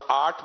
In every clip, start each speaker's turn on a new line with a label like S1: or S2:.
S1: 8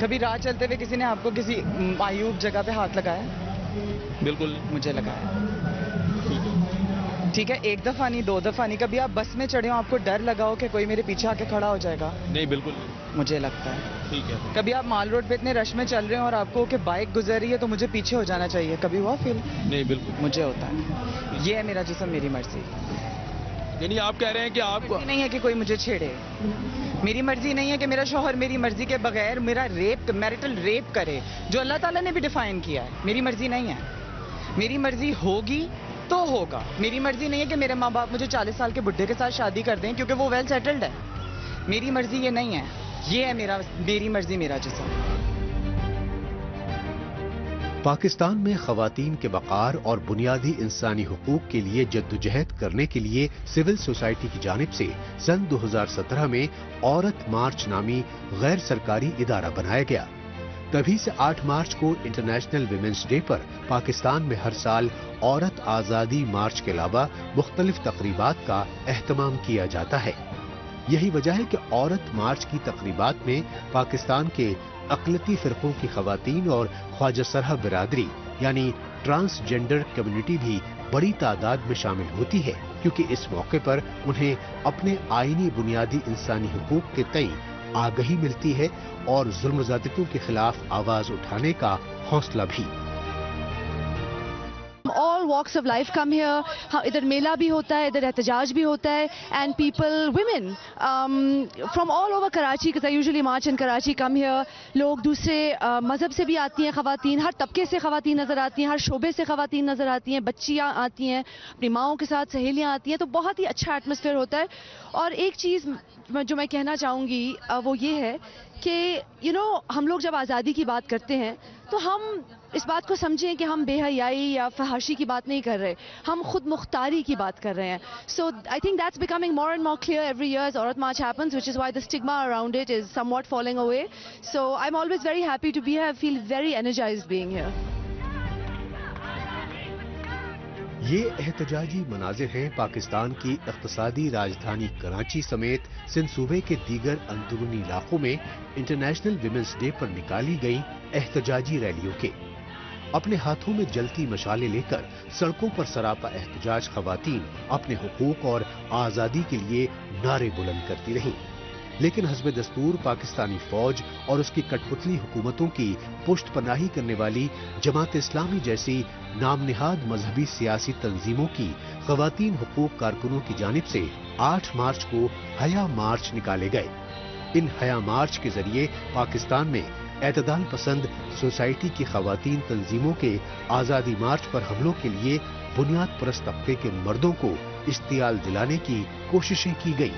S2: کبھی راہ چلتے ہوئے کسی نے آپ کو کسی معیوب جگہ پہ ہاتھ لگایا؟
S3: بالکل
S2: مجھے لگایا. ٹھیک ہے، ایک دفعہ نہیں، 2 دفعہ نہیں. کبھی آپ بس میں چڑھے ہو، آپ کو ڈر لگا ہو کہ کوئی میرے پیچھے آ کے کھڑا ہو جائے گا؟
S3: نہیں، بالکل نہیں.
S2: مجھے لگتا ہے.
S3: ٹھیک ہے.
S2: کبھی آپ مال روڈ پہ اتنے رش میں چل رہے ہیں اور آپ کو کہ بائک گزر رہی ہے تو مجھے پیچھے ہو جانا چاہیے، کبھی ہوا فیل؟
S3: نہیں، بالکل.
S2: مجھے ہوتا ہے. یہ ہے میرا جسم، میری مرضی.
S3: یعنی آپ کہہ رہے ہیں کہ آپ کو
S2: نہیں ہے کہ کوئی مجھے چھیڑے. میری مرضی نہیں ہے کہ میرا شوہر میری مرضی کے بغیر میرا میرٹل ریپ کرے، جو اللہ تعالیٰ نے بھی ڈیفائن کیا ہے. میری مرضی نہیں ہے. میری مرضی ہوگی تو ہوگا. میری مرضی نہیں ہے کہ میرے ماں باپ مجھے 40 سال کے بڈھے کے ساتھ شادی کر دیں کیونکہ وہ ویل سیٹلڈ ہے. میری مرضی یہ نہیں ہے. یہ ہے میری مرضی، میرا جسم.
S4: پاکستان میں خواتین کے وقار اور بنیادی انسانی حقوق کے لیے جدوجہد کرنے کے لیے سول سوسائٹی کی جانب سے سن 2017 میں عورت مارچ نامی غیر سرکاری ادارہ بنایا گیا. تبھی سے 8 مارچ کو انٹرنیشنل ویمنس ڈے پر پاکستان میں ہر سال عورت آزادی مارچ کے علاوہ مختلف تقریبات کا اہتمام کیا جاتا ہے. یہی وجہ ہے کہ عورت مارچ کی تقریبات میں پاکستان کے اقلیتی فرقوں کی خواتین اور خواجہ سرہ برادری یعنی ٹرانسجینڈر کمیونٹی بھی بڑی تعداد میں شامل ہوتی ہے، کیونکہ اس موقع پر انہیں اپنے آئینی بنیادی انسانی حقوق کے تئیں آگہی ملتی ہے اور ظلم زیادتیوں کے خلاف آواز اٹھانے کا حوصلہ بھی.
S5: All walks of life come here. ادھر میلہ بھی ہوتا ہے، ادھر احتجاج بھی ہوتا ہے. And people, women from all over Karachi, because I usually march in Karachi, come here. لوگ دوسرے مذہب سے بھی آتی ہیں خواتین، ہر طبقے سے خواتین نظر آتی ہیں، ہر شعبے سے خواتین نظر آتی ہیں. بچیاں آتی ہیں، اپنی ماؤں کے ساتھ سہیلیاں آتی ہیں. تو بہت ہی اچھا ایٹماسفیئر ہوتا ہے. اور ایک چیز جو میں کہنا چاہوں گی وہ یہ ہے کہ ہم لوگ جب آزادی کی بات کرتے ہیں تو ہم اس بات کو سمجھیں کہ ہم بے حیائی یا فحاشی کی بات نہیں کر رہے، ہم خود مختاری کی بات کر رہے ہیں. So I think that's becoming more and more clear every year as Aurat March happens, which is why the stigma around it is somewhat falling away. So I'm always very happy to be here. I feel very energized being here.
S4: یہ احتجاجی مناظر ہیں پاکستان کی اقتصادی راجدھانی کراچی سمیت سندھ صوبے کے دیگر اندرونی علاقوں میں انٹرنیشنل ویمنس ڈے پر نکالی گئی احتجاجی ریلیوں کے. اپنے ہاتھوں میں جلتی مشالیں لے کر سڑکوں پر سراپا احتجاج خواتین اپنے حقوق اور آزادی کے لیے نعرے بلند کرتی رہیں. لیکن حسب دستور پاکستانی فوج اور اس کی کٹ پتلی حکومتوں کی پشت پناہی کرنے والی جماعت اسلامی جیسی نام نہاد مذہبی سیاسی تنظیموں کی خواتین حقوق کارکنوں کی جانب سے 8 مارچ کو حیا مارچ نکالے گئے. ان حیا مارچ کے ذریعے پاکستان میں اعتدال پسند سوسائٹی کی خواتین تنظیموں کے آزادی مارچ پر حملوں کے لیے بنیاد پرست طبقے کے مردوں کو اشتعال دلانے کی کوششیں کی گئی.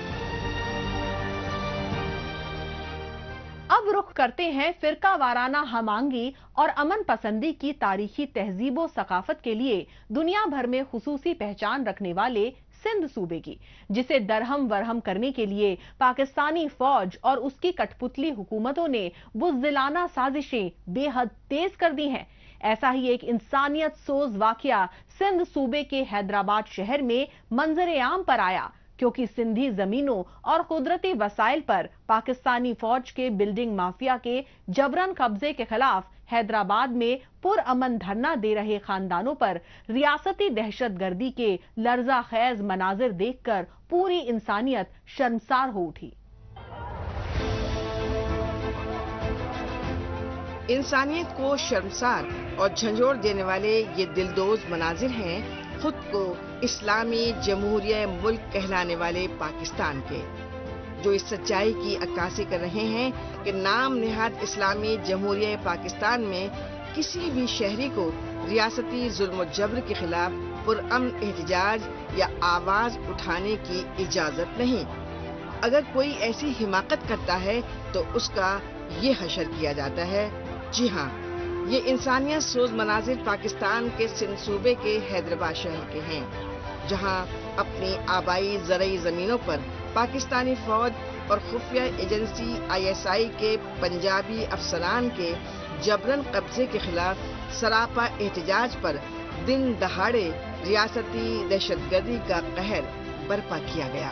S6: اب رخ کرتے ہیں فرقہ وارانہ ہم آہنگی اور امن پسندی کی تاریخی تہذیب و ثقافت کے لیے دنیا بھر میں خصوصی پہچان رکھنے والے سندھ صوبے کی، جسے درہم ورہم کرنے کے لیے پاکستانی فوج اور اس کی کٹ پتلی حکومتوں نے بزدلانہ سازشیں بے حد تیز کر دی ہیں. ایسا ہی ایک انسانیت سوز واقعہ سندھ صوبے کے حیدرآباد شہر میں منظر عام پر آیا، کیونکہ سندھی زمینوں اور قدرتی وسائل پر پاکستانی فوج کے بلڈنگ مافیا کے جبرن قبضے کے خلاف حیدرآباد میں پرامن دھرنا دے رہے خاندانوں پر ریاستی دہشت گردی کے لرزہ خیز مناظر دیکھ کر پوری انسانیت شرمسار ہو اٹھی.
S7: انسانیت کو شرمسار اور جھنجھوڑ دینے والے یہ دلدوز مناظر ہیں خود کو اسلامی جمہوریہ ملک کہلانے والے پاکستان کے، جو اس سچائی کی عکاسی کر رہے ہیں کہ نام نہاد اسلامی جمہوریہ پاکستان میں کسی بھی شہری کو ریاستی ظلم و جبر کے خلاف پرامن احتجاج یا آواز اٹھانے کی اجازت نہیں. اگر کوئی ایسی حماقت کرتا ہے تو اس کا یہ حشر کیا جاتا ہے. جی ہاں، یہ انسانیت سوز مناظر پاکستان کے سندھ صوبے کے حیدرآباد شہر کے ہیں، جہاں اپنی آبائی زرعی زمینوں پر پاکستانی فوج اور خفیہ ایجنسی ISI کے پنجابی افسران کے جبرن قبضے کے خلاف سراپا احتجاج پر دن دہاڑے ریاستی دہشت گردی کا قہر برپا کیا گیا.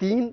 S8: 3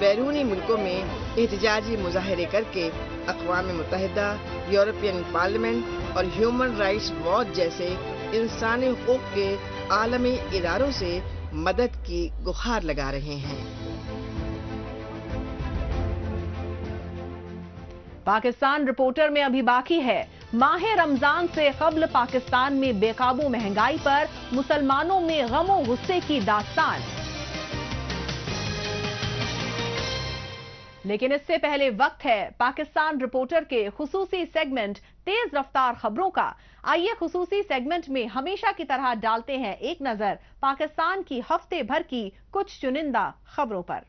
S7: بیرونی ملکوں میں احتجاجی مظاہرے کر کے اقوام متحدہ، یورپین پارلیمنٹ اور ہیومن رائٹس واچ جیسے انسانی حقوق کے عالمی اداروں سے مدد کی گہار لگا رہے ہیں۔
S6: پاکستان رپورٹر میں ابھی باقی ہے، ماہ رمضان سے قبل پاکستان میں بے قابو مہنگائی پر مسلمانوں میں غم و غصے کی داستان۔ لیکن اس سے پہلے وقت ہے پاکستان رپورٹر کے خصوصی سیگمنٹ تیز رفتار خبروں کا۔ آئیے خصوصی سیگمنٹ میں ہمیشہ کی طرح ڈالتے ہیں ایک نظر پاکستان کی ہفتے بھر کی کچھ چنندہ خبروں پر۔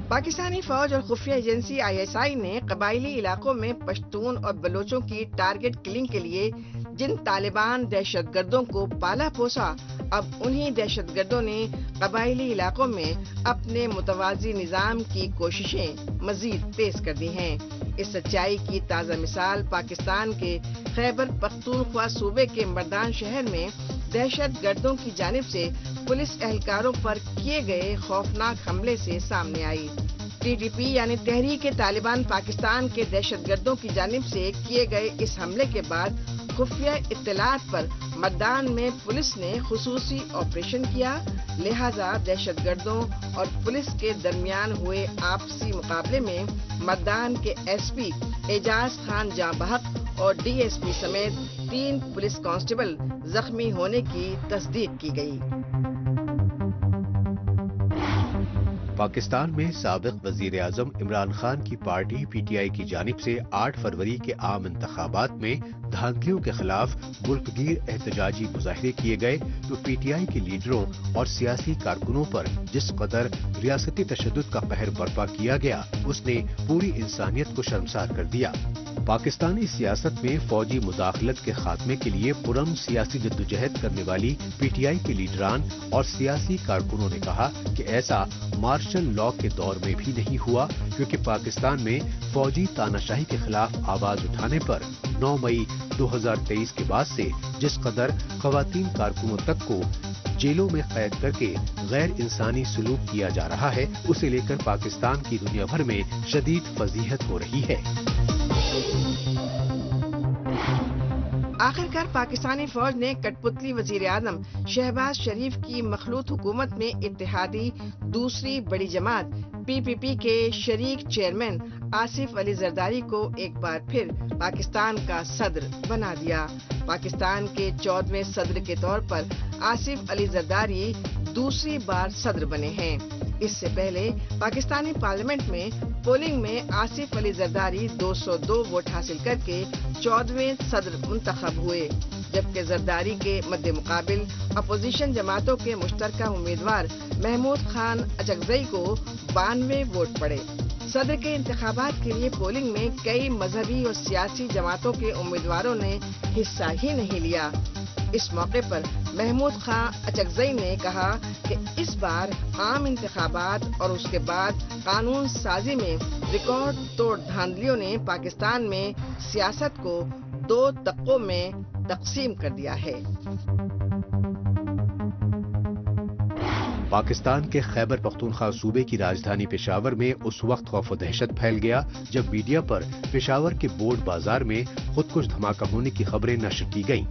S7: پاکستانی فوج اور خفیہ ایجنسی ISI نے قبائلی علاقوں میں پشتون اور بلوچوں کی ٹارگٹ کلنگ کے لیے جن طالبان دہشت گردوں کو پالا پوسا، اب انہی دہشت گردوں نے قبائلی علاقوں میں اپنے متوازی نظام کی کوششیں مزید تیز کر دی ہیں۔ اس سچائی کی تازہ مثال پاکستان کے خیبر پختونخوا صوبے کے مردان شہر میں دہشت گردوں کی جانب سے پولیس اہلکاروں پر کیے گئے خوفناک حملے سے سامنے آئی۔ TTP یعنی تحریک طالبان پاکستان کے دہشت گردوں کی جانب سے کیے گئے اس حملے کے بعد خفیہ اطلاعات پر مردان میں پولیس نے خصوصی آپریشن کیا، لہذا دہشت گردوں اور پولیس کے درمیان ہوئے آپسی مقابلے میں مردان کے SP اعجاز خان جاں بحق اور DSP سمیت 3 پولیس کانسٹیبل زخمی ہونے کی تصدیق کی گئی۔
S4: پاکستان میں سابق وزیر اعظم عمران خان کی پارٹی PTI کی جانب سے 8 فروری کے عام انتخابات میں دھاندلیوں کے خلاف ملک گیر احتجاجی مظاہرے کیے گئے تو PTI کے لیڈروں اور سیاسی کارکنوں پر جس قدر ریاستی تشدد کا قہر برپا کیا گیا اس نے پوری انسانیت کو شرمسار کر دیا۔ پاکستانی سیاست میں فوجی مداخلت کے خاتمے کے لیے پرامن سیاسی جدوجہد کرنے والی PTI کے لیڈران اور سیاسی کارکنوں نے کہا کہ ایسا مارشل لا کے دور میں بھی نہیں ہوا، کیونکہ پاکستان میں فوجی تاناشاہی کے خلاف آواز اٹھانے پر 9 مئی 2023 کے بعد سے جس قدر خواتین کارکنوں تک کو جیلوں میں قید کر کے غیر انسانی سلوک کیا جا رہا ہے، اسے لے کر پاکستان کی دنیا بھر میں شدید فضیحت ہو رہی ہے۔
S7: آخرکار پاکستانی فوج نے کٹ پتلی وزیر اعظم شہباز شریف کی مخلوط حکومت میں اتحادی دوسری بڑی جماعت PPP کے شریک چیئرمین آصف علی زرداری کو ایک بار پھر پاکستان کا صدر بنا دیا۔ پاکستان کے 14ویں صدر کے طور پر آصف علی زرداری دوسری بار صدر بنے ہیں۔ اس سے پہلے پاکستانی پارلیمنٹ میں پولنگ میں آصف علی زرداری 202 ووٹ حاصل کر کے 14ویں صدر منتخب ہوئے، جبکہ زرداری کے مد مقابل اپوزیشن جماعتوں کے مشترکہ امیدوار محمود خان اچکزئی کو 92 ووٹ پڑے۔ صدر کے انتخابات کے لیے پولنگ میں کئی مذہبی اور سیاسی جماعتوں کے امیدواروں نے حصہ ہی نہیں لیا۔ اس موقع پر محمود خان اچکزئی نے کہا کہ اس بار عام انتخابات اور اس کے بعد قانون سازی میں ریکارڈ توڑ دھاندلیوں نے پاکستان میں سیاست کو 2 طبقوں میں تقسیم کر دیا ہے۔
S4: پاکستان کے خیبر پختونخوا صوبے کی راجدھانی پشاور میں اس وقت خوف و دہشت پھیل گیا جب میڈیا پر پشاور کے بورڈ بازار میں خودکش دھماکہ ہونے کی خبریں نشر کی گئیں،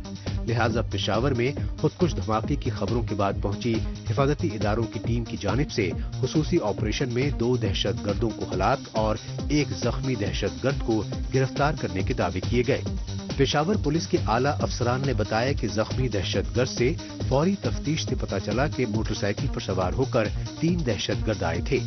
S4: لہٰذا پشاور میں خودکش دھماکے کی خبروں کے بعد پہنچی حفاظتی اداروں کی ٹیم کی جانب سے خصوصی آپریشن میں 2 دہشت گردوں کو ہلاک اور 1 زخمی دہشت گرد کو گرفتار کرنے کے دعوے کیے گئے۔ پشاور پولیس کے اعلیٰ افسران نے بتایا کہ زخمی دہشت گرد سے فوری تفتیش سے پتہ چلا کہ موٹر سائیکل پر سوار ہو کر 3 دہشت گرد آئے تھے۔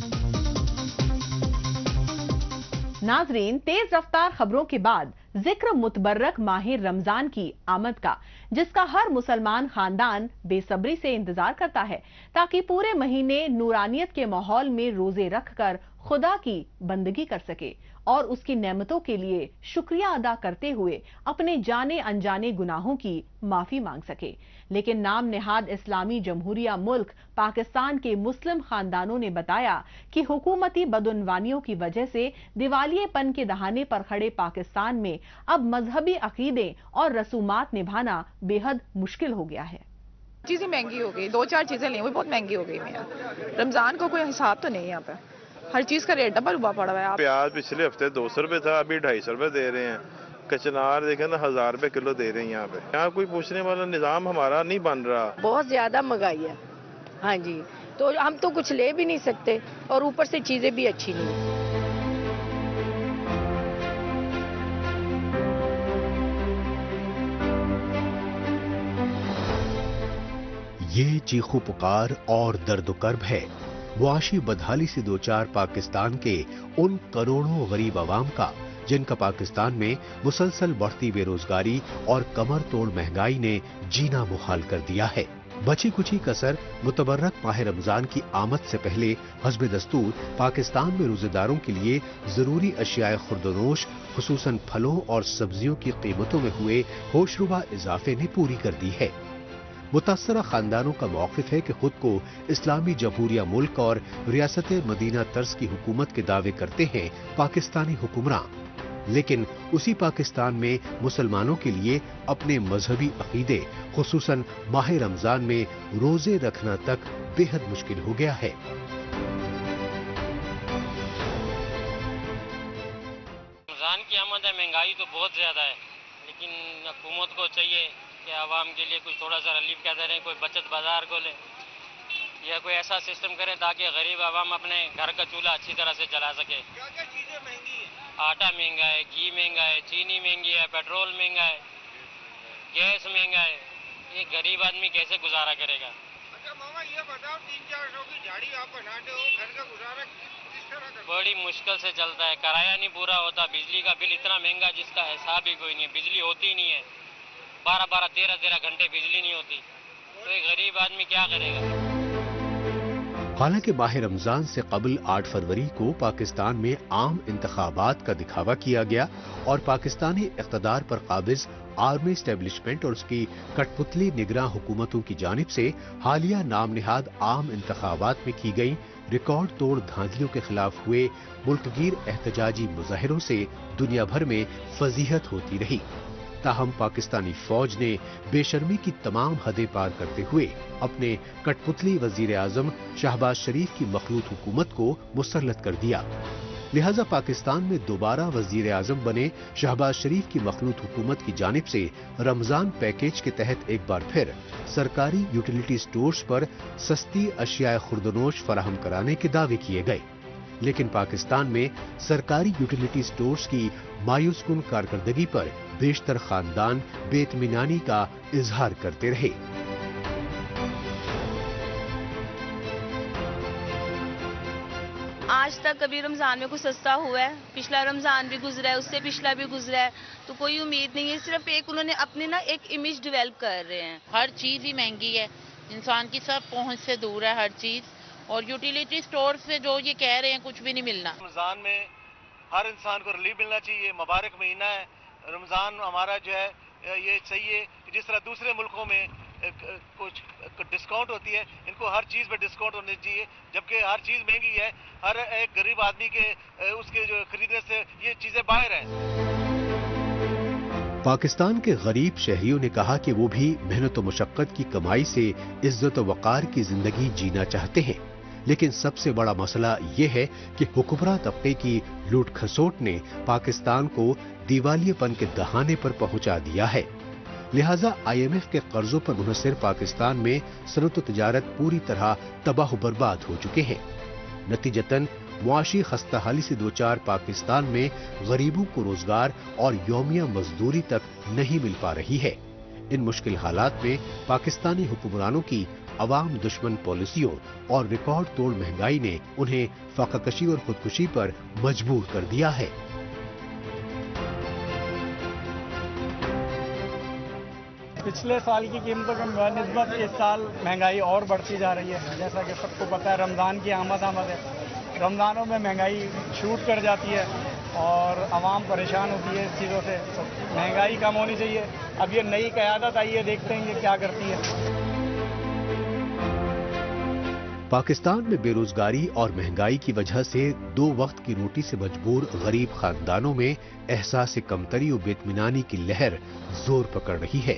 S6: ناظرین، تیز رفتار خبروں کے بعد ذکر متبرک ماہ رمضان کی آمد کا، جس کا ہر مسلمان خاندان بے صبری سے انتظار کرتا ہے تاکہ پورے مہینے نورانیت کے ماحول میں روزے رکھ کر خدا کی بندگی کر سکے اور اس کی نعمتوں کے لیے شکریہ ادا کرتے ہوئے اپنے جانے انجانے گناہوں کی معافی مانگ سکے۔ لیکن نام نہاد اسلامی جمہوریہ ملک پاکستان کے مسلم خاندانوں نے بتایا کہ حکومتی بدعنوانیوں کی وجہ سے دیوالیے پن کے دہانے پر کھڑے پاکستان میں اب مذہبی عقیدے اور رسومات نبھانا بے حد مشکل ہو گیا ہے۔
S9: چیزیں مہنگی ہو گئی, 2-4 چیزیں لیں وہ بہت مہنگی ہو گئی ہیں. رمضان کو کوئی حساب تو نہیں ہے یہاں پہ, ہر چیز کا ریٹ ڈبل ہوا پڑا ہوا ہے.
S3: پیاز پچھلے ہفتے 200 روپے تھا, ابھی 250 روپے دے رہے ہیں. کچنار دیکھیں نا 1000 روپے کلو دے رہے ہیں یہاں پہ. یہاں کوئی پوچھنے والا نظام ہمارا نہیں بن رہا.
S10: بہت زیادہ مہنگائی ہے. ہاں جی, تو ہم تو کچھ لے بھی نہیں سکتے اور اوپر سے چیزیں بھی اچھی نہیں.
S4: یہ چیخو پکار اور درد و کرب ہے معاشی بدحالی سے دوچار پاکستان کے ان کروڑوں غریب عوام کا جن کا پاکستان میں مسلسل بڑھتی بے روزگاری اور کمر توڑ مہنگائی نے جینا محال کر دیا ہے. بچی کچی کسر متبرک ماہ رمضان کی آمد سے پہلے حسب دستور پاکستان میں روزے داروں کے لیے ضروری اشیاء خوردونوش خصوصاً پھلوں اور سبزیوں کی قیمتوں میں ہوئے ہوشربا اضافے نے پوری کر دی ہے. متاثرہ خاندانوں کا موقف ہے کہ خود کو اسلامی جمہوریہ ملک اور ریاست مدینہ طرز کی حکومت کے دعوے کرتے ہیں پاکستانی حکمراں, لیکن اسی پاکستان میں مسلمانوں کے لیے اپنے مذہبی عقیدے خصوصاً ماہ رمضان میں روزے رکھنا تک بے حد مشکل ہو گیا ہے.
S11: رمضان کی آمد ہے, مہنگائی تو بہت زیادہ ہے, لیکن حکومت کو چاہیے کہ عوام کے لیے کچھ تھوڑا سا ریلیف کہتے رہیں, کوئی بچت بازار کھولے یا کوئی ایسا سسٹم کرے تاکہ غریب عوام اپنے گھر کا چولہا اچھی طرح سے جلا سکے.
S12: کیا کیا چیزیں مہنگی ہیں؟
S11: آٹا مہنگا ہے, گھی مہنگا ہے, چینی مہنگی ہے, پیٹرول مہنگا ہے, گیس مہنگا ہے. یہ غریب آدمی کیسے گزارا کرے گا؟
S12: اچھا ماما یہ بتاؤ, 300-400 کی جھاڑی آپ بناتے ہو, گھر کا گزارا کس طرح کرتے ہو؟
S11: بڑی مشکل سے چلتا ہے, کرایہ نہیں پورا ہوتا, بجلی کا بل اتنا مہنگا جس کا حساب ہی کوئی نہیں ہے. بجلی ہوتی نہیں ہے, 12-12, 13-13 گھنٹے بجلی نہیں ہوتی, تو ایک غریب آدمی کیا کرے گا؟
S4: حالانکہ ماہ رمضان سے قبل 8 فروری کو پاکستان میں عام انتخابات کا دکھاوا کیا گیا اور پاکستانی اقتدار پر قابض آرمی اسٹیبلشمنٹ اور اس کی کٹ پتلی نگراں حکومتوں کی جانب سے حالیہ نام نہاد عام انتخابات میں کی گئی ریکارڈ توڑ دھاندلیوں کے خلاف ہوئے ملک گیر احتجاجی مظاہروں سے دنیا بھر میں فضیحت ہوتی رہی. تاہم پاکستانی فوج نے بے شرمی کی تمام حدیں پار کرتے ہوئے اپنے کٹ پتلی وزیر اعظم شہباز شریف کی مخلوط حکومت کو مسلط کر دیا. لہذا پاکستان میں دوبارہ وزیر اعظم بنے شہباز شریف کی مخلوط حکومت کی جانب سے رمضان پیکیج کے تحت ایک بار پھر سرکاری یوٹیلیٹی سٹورز پر سستی اشیاء خوردونوش فراہم کرانے کے دعوے کیے گئے, لیکن پاکستان میں سرکاری یوٹیلیٹی سٹورز کی مایوس کن کارکردگی پر بیشتر خاندان بے اطمینانی کا اظہار کرتے رہے.
S13: آج تک کبھی رمضان میں کچھ سستا ہوا ہے؟ پچھلا رمضان بھی گزرا ہے, اس سے پچھلا بھی گزرا ہے, تو کوئی امید نہیں ہے. صرف ایک انہوں نے اپنے ایک امیج ڈیولپ کر رہے ہیں.
S14: ہر چیز ہی مہنگی ہے, انسان کی سب پہنچ سے دور ہے ہر چیز, اور یوٹیلیٹی سٹور سے جو یہ کہہ رہے ہیں کچھ بھی نہیں ملنا.
S15: رمضان میں ہر انسان کو ریلیف ملنا چاہیے. مبارک مہینہ ہے رمضان ہمارا, جو ہے یہ چاہیے جس طرح دوسرے ملکوں میں کچھ ڈسکاؤنٹ ہوتی ہے, ان کو ہر چیز پہ ڈسکاؤنٹ ہونے چاہیے, جبکہ ہر چیز مہنگی ہے. ہر ایک غریب آدمی کے اس کے جو خریدنے سے یہ چیزیں باہر ہیں.
S4: پاکستان کے غریب شہریوں نے کہا کہ وہ بھی محنت و مشقت کی کمائی سے عزت و وقار کی زندگی جینا چاہتے ہیں, لیکن سب سے بڑا مسئلہ یہ ہے کہ حکمراں طبقے کی لوٹ کھسوٹ نے پاکستان کو دیوالیے پن کے دہانے پر پہنچا دیا ہے. لہٰذا IMF کے قرضوں پر منحصر پاکستان میں صنعت و تجارت پوری طرح تباہ و برباد ہو چکے ہیں. نتیجتاً معاشی خستہ حالی سے دوچار پاکستان میں غریبوں کو روزگار اور یومیہ مزدوری تک نہیں مل پا رہی ہے. ان مشکل حالات میں پاکستانی حکمرانوں کی عوام دشمن پالیسیوں اور ریکارڈ توڑ مہنگائی نے انہیں فاقہ کشی اور خودکشی پر مجبور کر دیا ہے.
S16: پچھلے سال کی قیمتوں کے نسبت اس سال مہنگائی اور بڑھتی جا رہی ہے. جیسا کہ سب کو پتہ ہے رمضان کی آمد ہے, رمضانوں میں مہنگائی شوٹ کر جاتی ہے اور عوام پریشان ہوتی ہے اس چیزوں سے. مہنگائی کم ہونی چاہیے. اب یہ نئی قیادت آئی ہے, دیکھتے ہیں یہ کیا کرتی ہے.
S4: پاکستان میں بے روزگاری اور مہنگائی کی وجہ سے 2 وقت کی روٹی سے مجبور غریب خاندانوں میں احساس کمتری و بے اطمینانی کی لہر زور پکڑ رہی ہے.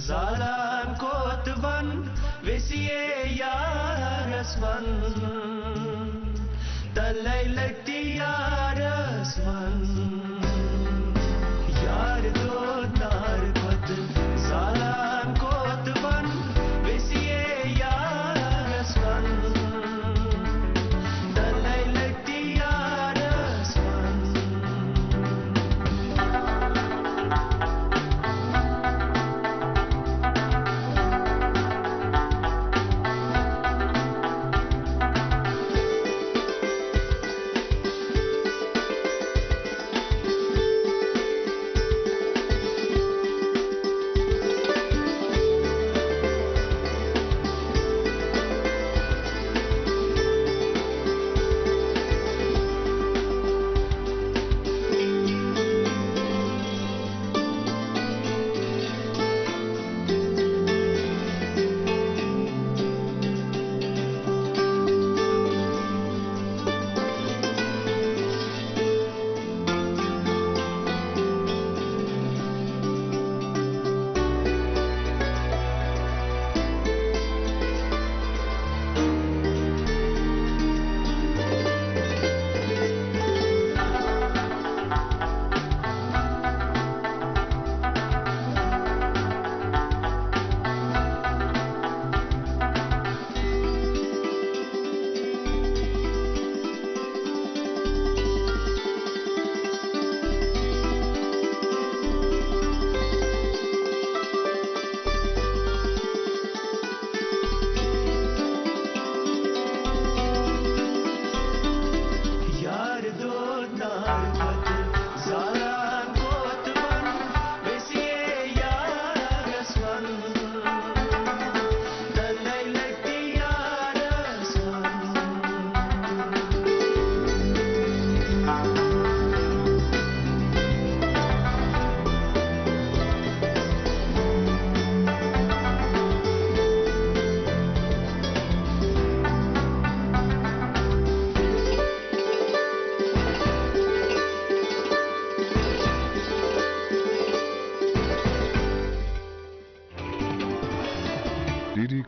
S17: Zalan kotvan vesiye yarasman talaylati yarasman yar do nar khat zalan kotvan vesiye yarasman talaylati yarasman